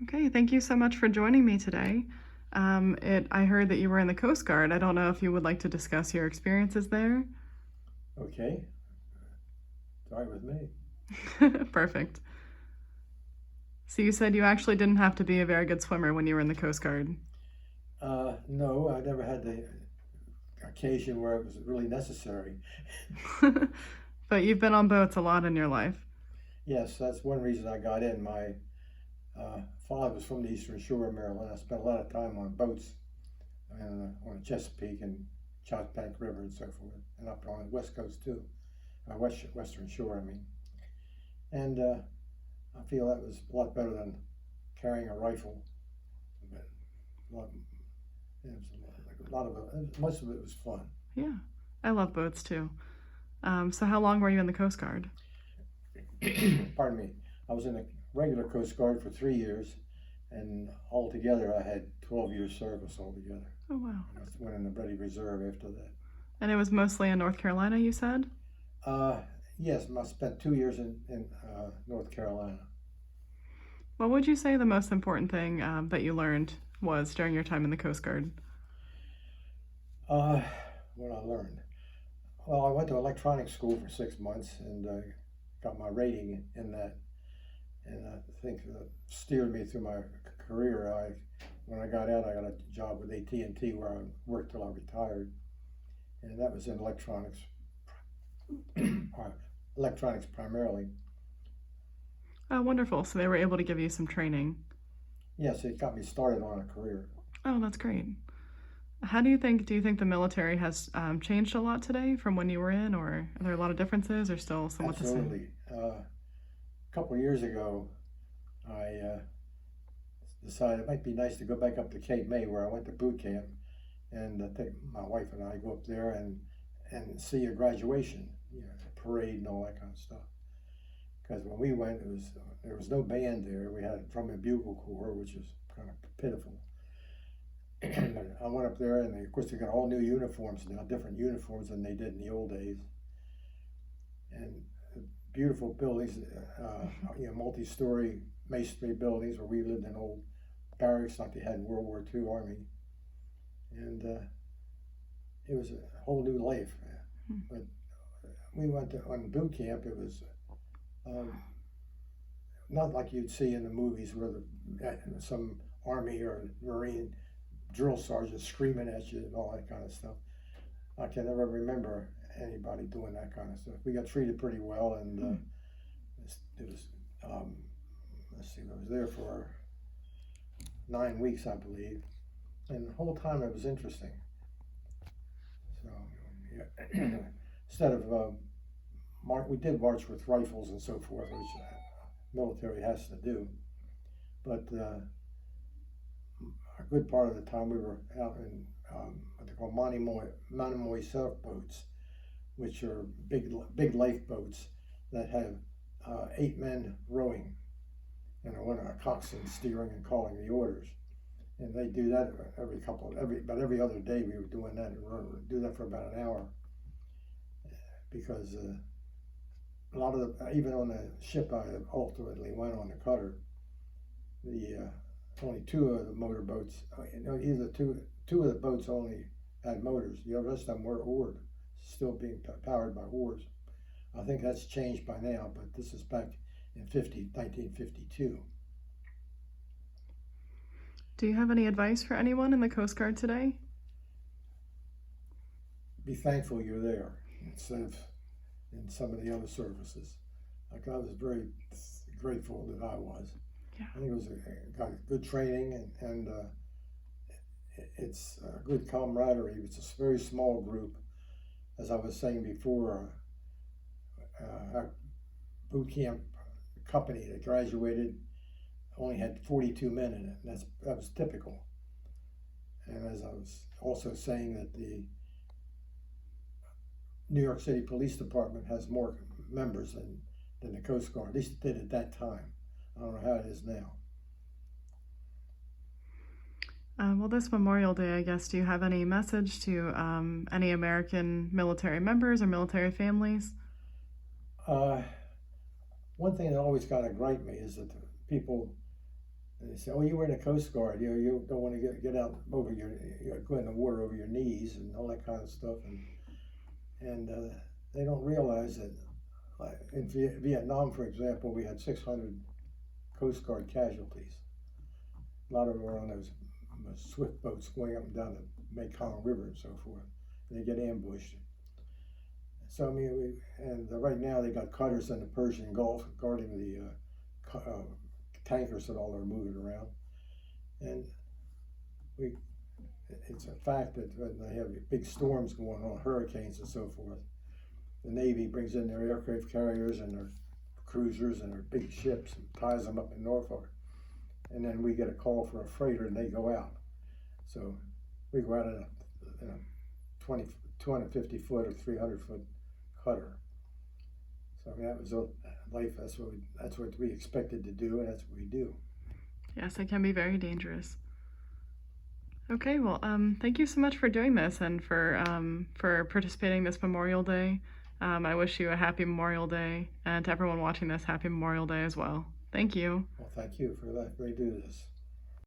Okay, thank you so much for joining me today. I heard that you were in the Coast Guard. I don't know if you would like to discuss your experiences there. Okay, start with me. Perfect. So you said you actually didn't have to be a very good swimmer when you were in the Coast Guard. No, I never had the occasion where it was really necessary. But you've been on boats a lot in your life. Yes, that's one reason I got in. My father was from the Eastern Shore of Maryland. I spent a lot of time on boats and on the Chesapeake and Bank River and so forth, and up on the West Coast too, Western Shore, I mean. And I feel that was a lot better than carrying a rifle. But a lot, it was a lot of it. Most of it was fun. Yeah, I love boats too. So how long were you in the Coast Guard? Pardon me. I was in the regular Coast Guard for 3 years, and altogether I had 12 years service altogether. Oh, wow. I went in the Ready Reserve after that. And it was mostly in North Carolina, you said? Yes, I spent 2 years in North Carolina. What would you say the most important thing that you learned was during your time in the Coast Guard? What I learned. Well, I went to electronics school for 6 months and got my rating in that, and I think steered me through my career. When I got out, I got a job with AT&T where I worked till I retired, and that was in electronics, electronics primarily. Oh, wonderful. So they were able to give you some training. Yes, it got me started on a career. Oh, that's great. Do you think the military has changed a lot today from when you were in, or are there a lot of differences or still somewhat the same? Absolutely. A couple of years ago, I decided it might be nice to go back up to Cape May where I went to boot camp, and take my wife and I go up there and see a graduation, a parade and all that kind of stuff. Because when we went, there was no band there. We had a drum and bugle corps, which is kind of pitiful. I went up there, and of course they got all new uniforms now, different uniforms than they did in the old days, and beautiful buildings, multi-story masonry buildings where we lived in old barracks like they had in World War II Army, and it was a whole new life. But we went on boot camp. It was not like you'd see in the movies where some Army or Marine drill sergeant screaming at you and all that kind of stuff. I can never remember anybody doing that kind of stuff. We got treated pretty well, and it was let's see, I was there for 9 weeks, I believe, and the whole time it was interesting. So yeah. Instead of we did march with rifles and so forth, which military has to do, but a good part of the time we were out in what they call Monomoy surf boats, which are big lifeboats that have 8 men rowing, and a coxswain steering and calling the orders. And they do that about every other day. We were doing that, and we'd do that for about an hour, because a lot of even on the ship I ultimately went on, the cutter, only 2 of the motorboats, either two of the boats only had motors. The rest of them were oared, still being powered by oars. I think that's changed by now, but this is back in 1952. Do you have any advice for anyone in the Coast Guard today? Be thankful you're there instead of in some of the other services. Like, I was very grateful that I was. Yeah. I think it was got good training, and it's a good camaraderie. It's a very small group. As I was saying before, our boot camp company that graduated only had 42 men in it, and that was typical. And as I was also saying, that the New York City Police Department has more members than the Coast Guard. At least it did at that time. I don't know how it is now. Well, this Memorial Day, I guess, do you have any message to any American military members or military families? One thing that always kind of griped me is that the people And they say, "Oh, you were in the Coast Guard. You don't want to get out over go in the water over your knees and all that kind of stuff." And they don't realize that, like in Vietnam, for example, we had 600 Coast Guard casualties. A lot of them were on those swift boats going up and down the Mekong River and so forth. And they get ambushed. So I mean, right now they got cutters in the Persian Gulf guarding the tankers that all are moving around, and it's a fact that when they have big storms going on, hurricanes and so forth, the Navy brings in their aircraft carriers and their cruisers and their big ships and ties them up in Norfolk, and then we get a call for a freighter and they go out. So we go out in a 250 foot or 300 foot cutter. So I mean, that was life. That's what we expected to do, and that's what we do. Yes, it can be very dangerous. Okay, well, thank you so much for doing this and for participating this Memorial Day. I wish you a happy Memorial Day, and to everyone watching this, happy Memorial Day as well. Thank you. Well, thank you for letting me do this.